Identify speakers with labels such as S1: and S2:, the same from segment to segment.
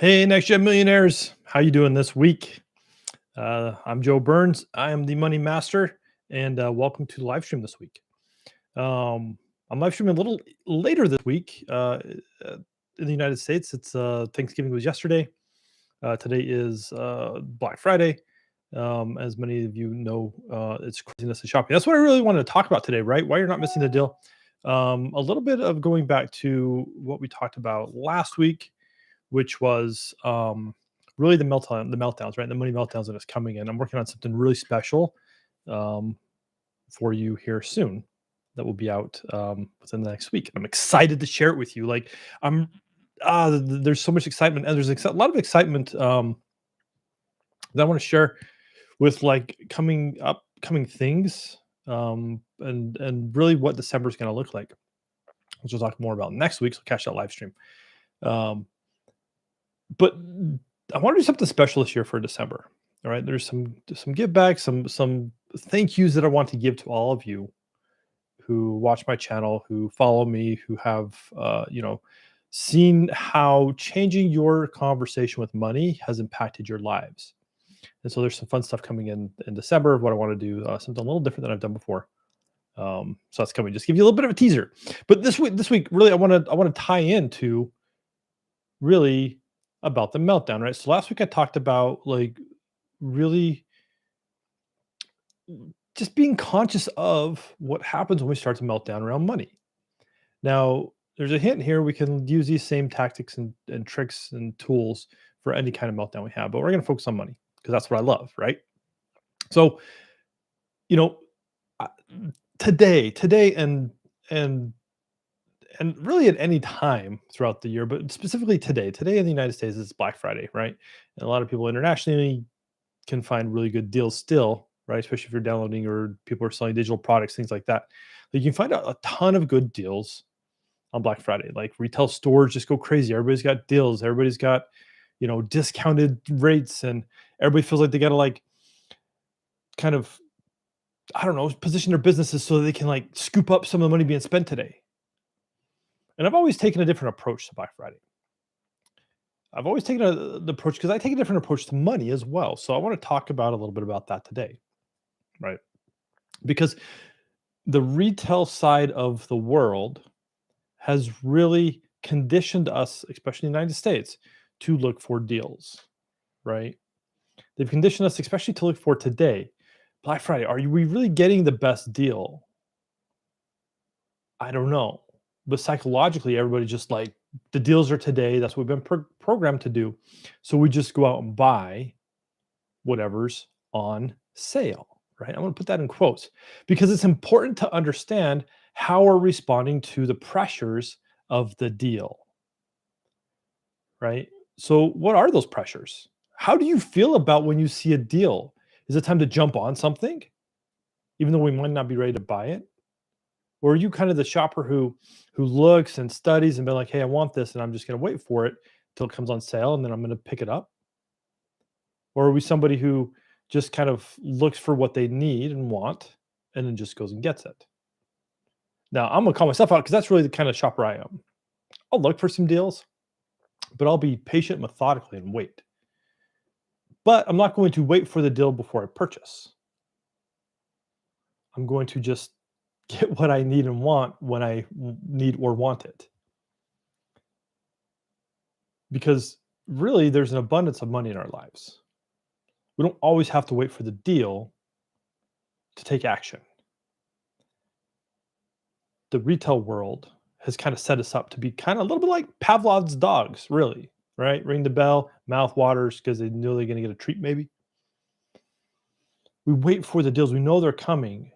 S1: Hey, Next Gen Millionaires, how you doing this week? I'm Joe Burns. I am the Money Master, and welcome to the live stream this week. I'm live streaming a little later this week uh, in the United States. It's Thanksgiving was yesterday. Today is Black Friday. As many of you know, it's craziness of shopping. That's what I really wanted to talk about today, right? Why you're not missing the deal. A little bit of going back to what we talked about last week, which was really the meltdowns, right? The money meltdowns that is coming in. I'm working on something really special um, for you here soon that will be out within the next week. I'm excited to share it with you. Like I'm, there's so much excitement, and there's a lot of excitement that I want to share with like coming things, and really what December is going to look like, which we'll talk more about next week. So catch that live stream. Um, but I want to do something special this year for December. All right, there's some give back, some thank yous that I want to give to all of you who watch my channel, who follow me, who have seen how changing your conversation with money has impacted your lives. And so there's some fun stuff coming in December of what I want to do, something a little different than I've done before. So that's coming. Just give you a little bit of a teaser. But this week, really, I want to tie into really about the meltdown, right? So last week I talked about like really just being conscious of what happens when we start to melt down around money. Now, there's a hint here. We can use these same tactics and tricks and tools for any kind of meltdown we have, but we're going to focus on money because that's what I love, right? So, you know, I- today, and and really at any time throughout the year, but specifically today in the United States, it's Black Friday, right? And a lot of people internationally can find really good deals still, right? Especially if you're downloading or people are selling digital products, things like that. Like you can find a ton of good deals on Black Friday. Like retail stores just go crazy. Everybody's got deals. Everybody's got, discounted rates, and everybody feels like they got to like kind of, I don't know, position their businesses so that they can like scoop up some of the money being spent today. And I've always taken a different approach to Black Friday. I've always taken the approach because I take a different approach to money as well. So I want to talk about a little bit about that today, right? Because the retail side of the world has really conditioned us, especially in the United States, to look for deals, right? They've conditioned us, especially to look for today. Black Friday, we really getting the best deal? I don't know. But psychologically, everybody just like the deals are today. That's what we've been programmed to do. So we just go out and buy whatever's on sale, right? I'm going to put that in quotes because it's important to understand how we're responding to the pressures of the deal, right? So, what are those pressures? How do you feel about when you see a deal? Is it time to jump on something, even though we might not be ready to buy it? Or are you kind of the shopper who looks and studies and be like, "Hey, I want this, and I'm just going to wait for it till it comes on sale, and then I'm going to pick it up"? Or are we somebody who just kind of looks for what they need and want and then just goes and gets it? Now, I'm gonna call myself out because that's really the kind of shopper I am. I'll look for some deals, but I'll be patient methodically and wait. But I'm not going to wait for the deal before I purchase. I'm going to just get what I need and want when I need or want it. Because really, there's an abundance of money in our lives. We don't always have to wait for the deal to take action. The retail world has kind of set us up to be kind of a little bit like Pavlov's dogs, really, right? Ring the bell, mouth waters because they know they're going to get a treat, maybe. We wait for the deals. We know they're coming.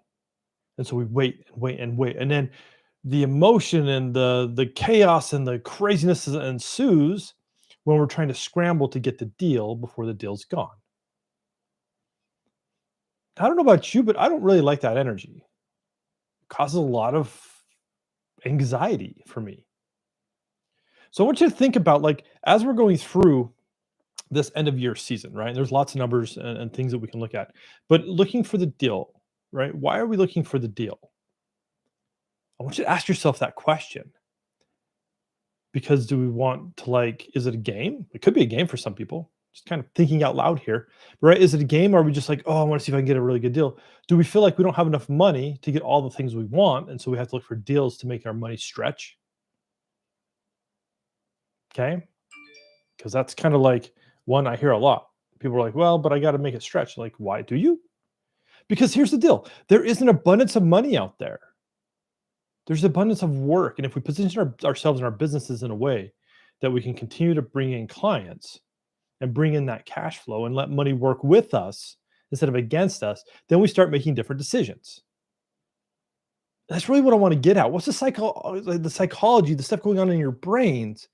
S1: And so we wait and wait and wait. And then the emotion and the chaos and the craziness that ensues when we're trying to scramble to get the deal before the deal's gone. I don't know about you, but I don't really like that energy. It causes a lot of anxiety for me. So I want you to think about like as we're going through this end of year season, right? There's lots of numbers and things that we can look at, but looking for the deal, right? Why are we looking for the deal? I want you to ask yourself that question. Because do we want to like, is it a game? It could be a game for some people. Just kind of thinking out loud here, right? Is it a game? Or are we just like, oh, I want to see if I can get a really good deal? Do we feel like we don't have enough money to get all the things we want? And so we have to look for deals to make our money stretch. Okay. Because that's kind of like one I hear a lot. People are like, well, but I got to make it stretch. Like, why do you? Because here's the deal, there is an abundance of money out there. There's abundance of work. And if we position ourselves and our businesses in a way that we can continue to bring in clients and bring in that cash flow and let money work with us instead of against us, then we start making different decisions. That's really what I want to get at. What's the psychology, the stuff going on in your brains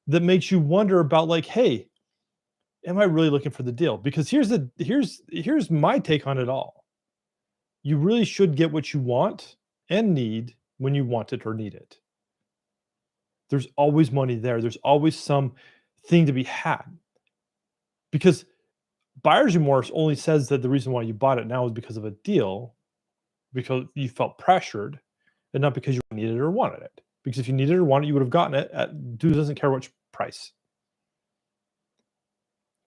S1: that makes you wonder about like, hey, am I really looking for the deal? Because here's my take on it all. You really should get what you want and need when you want it or need it. There's always money there. There's always some thing to be had. Because buyer's remorse only says that the reason why you bought it now is because of a deal, because you felt pressured, and not because you needed it or wanted it. Because if you needed it or wanted it, you would have gotten it at dude doesn't care which price,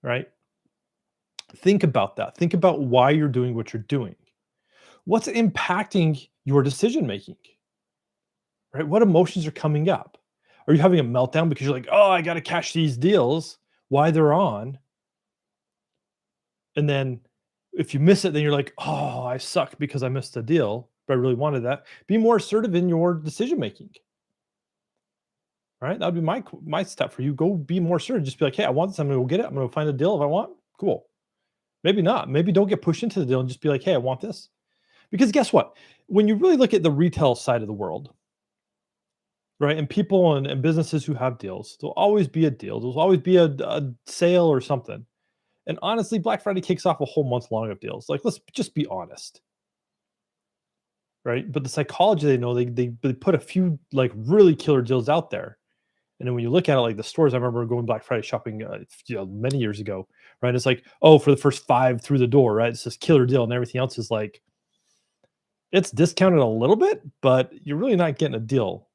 S1: right? Think about that. Think about why you're doing what you're doing. What's impacting your decision making, right? What emotions are coming up? Are you having a meltdown because you're like, oh, I got to catch these deals while they're on? And then if you miss it, then you're like, oh, I suck because I missed a deal, but I really wanted that. Be more assertive in your decision making. Right? That would be my step for you. Go be more assertive. Just be like, hey, I want this. I'm gonna go get it. I'm gonna find a deal if I want. Cool. Maybe not. Maybe don't get pushed into the deal and just be like, hey, I want this. Because guess what? When you really look at the retail side of the world, right? And people and businesses who have deals, there'll always be a deal. There'll always be a sale or something. And honestly, Black Friday kicks off a whole month long of deals. Like, let's just be honest, right? But the psychology they know, they put a few like really killer deals out there. And then when you look at it, like the stores, I remember going Black Friday shopping, many years ago, right? It's like, oh, for the first five through the door, right? It's this killer deal, and everything else is like, it's discounted a little bit, but you're really not getting a deal,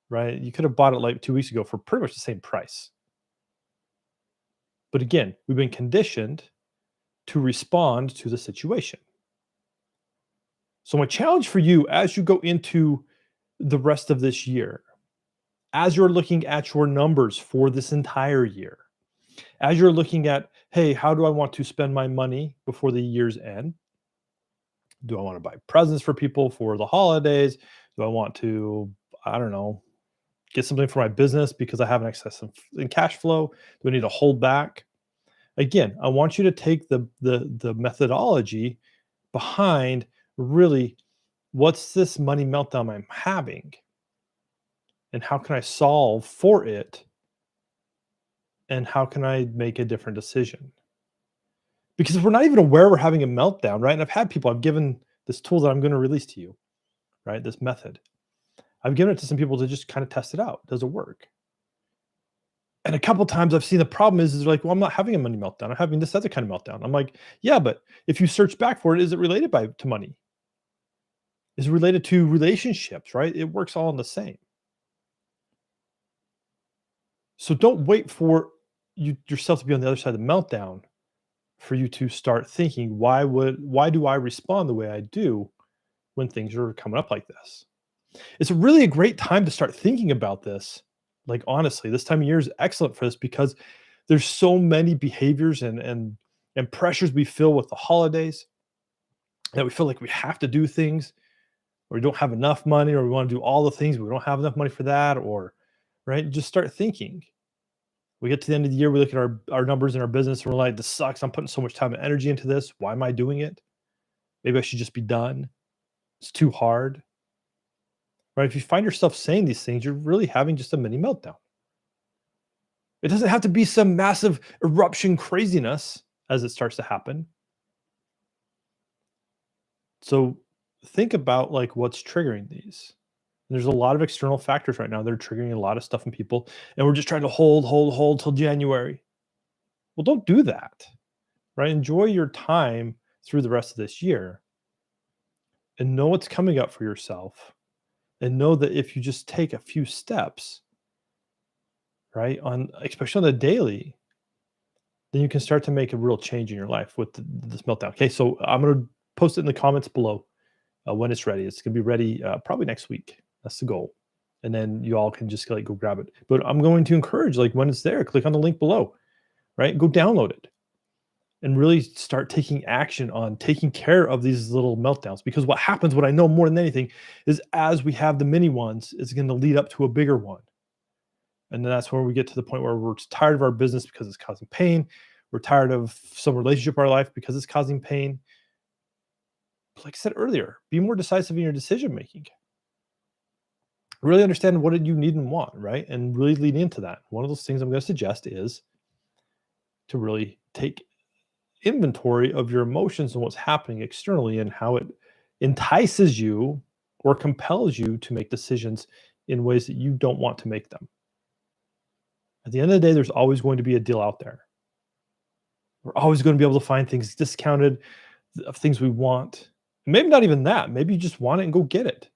S1: right? You could have bought it like 2 weeks ago for pretty much the same price. But again, we've been conditioned to respond to the situation. So my challenge for you as you go into the rest of this year, as you're looking at your numbers for this entire year, as you're looking at, hey, how do I want to spend my money before the year's end? Do I want to buy presents for people for the holidays? Do I want to, I don't know, get something for my business because I have an excess in cash flow? Do I need to hold back? Again, I want you to take the methodology behind really what's this money meltdown I'm having and how can I solve for it and how can I make a different decision? Because if we're not even aware we're having a meltdown, right? And I've given this tool that I'm going to release to you, right? This method. I've given it to some people to just kind of test it out. Does it work? And a couple times I've seen the problem is they're like, well, I'm not having a money meltdown. I'm having this other kind of meltdown. I'm like, yeah, but if you search back for it, is it related to money? Is it related to relationships, right? It works all in the same. So don't wait for yourself to be on the other side of the meltdown for you to start thinking, why do I respond the way I do when things are coming up like this? It's really a great time to start thinking about this. Like honestly, this time of year is excellent for this because there's so many behaviors and pressures we feel with the holidays that we feel like we have to do things or we don't have enough money or we want to do all the things, but we don't have enough money for that or right. Just start thinking. We get to the end of the year, we look at our numbers in our business and we're like, this sucks. I'm putting so much time and energy into this. Why am I doing it? Maybe I should just be done. It's too hard. Right? If you find yourself saying these things, you're really having just a mini meltdown. It doesn't have to be some massive eruption craziness as it starts to happen. So think about like what's triggering these. There's a lot of external factors right now that are triggering a lot of stuff in people, and we're just trying to hold till January. Well, don't do that, right? Enjoy your time through the rest of this year and know what's coming up for yourself and know that if you just take a few steps, right? On especially on the daily, then you can start to make a real change in your life with this meltdown. Okay, so I'm gonna post it in the comments below when it's ready. It's gonna be ready probably next week. That's the goal, and then you all can just like go grab it. But I'm going to encourage like when it's there, click on the link below, right? Go download it and really start taking action on taking care of these little meltdowns. Because what happens, what I know more than anything, is as we have the mini ones, it's going to lead up to a bigger one. And then that's where we get to the point where we're just tired of our business because it's causing pain. We're tired of some relationship in our life because it's causing pain. Like I said earlier, be more decisive in your decision making. Really understand what you need and want, right? And really lean into that. One of those things I'm going to suggest is to really take inventory of your emotions and what's happening externally and how it entices you or compels you to make decisions in ways that you don't want to make them. At the end of the day, there's always going to be a deal out there. We're always going to be able to find things discounted of things we want. Maybe not even that. Maybe you just want it and go get it.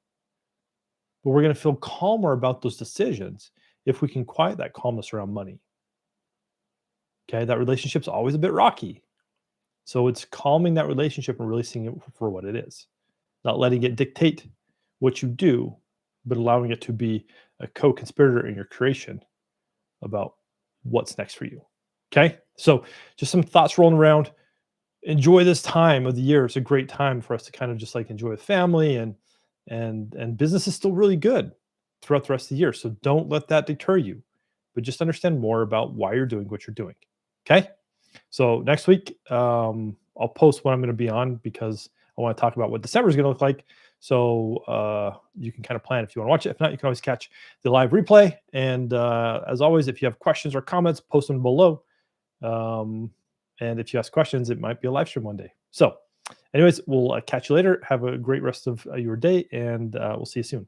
S1: But we're going to feel calmer about those decisions if we can quiet that calmness around money. Okay. That relationship's always a bit rocky. So it's calming that relationship and really seeing it for what it is, not letting it dictate what you do, but allowing it to be a co-conspirator in your creation about what's next for you. Okay. So just some thoughts rolling around. Enjoy this time of the year. It's a great time for us to kind of just like enjoy with family and business is still really good throughout the rest of the year. So don't let that deter you, but just understand more about why you're doing what you're doing. Okay. So next week, I'll post what I'm going to be on because I want to talk about what December is going to look like. So you can kind of plan if you want to watch it. If not, you can always catch the live replay. And as always, if you have questions or comments, post them below. And if you ask questions, it might be a live stream one day. So anyways, we'll catch you later. Have a great rest of your day, and we'll see you soon.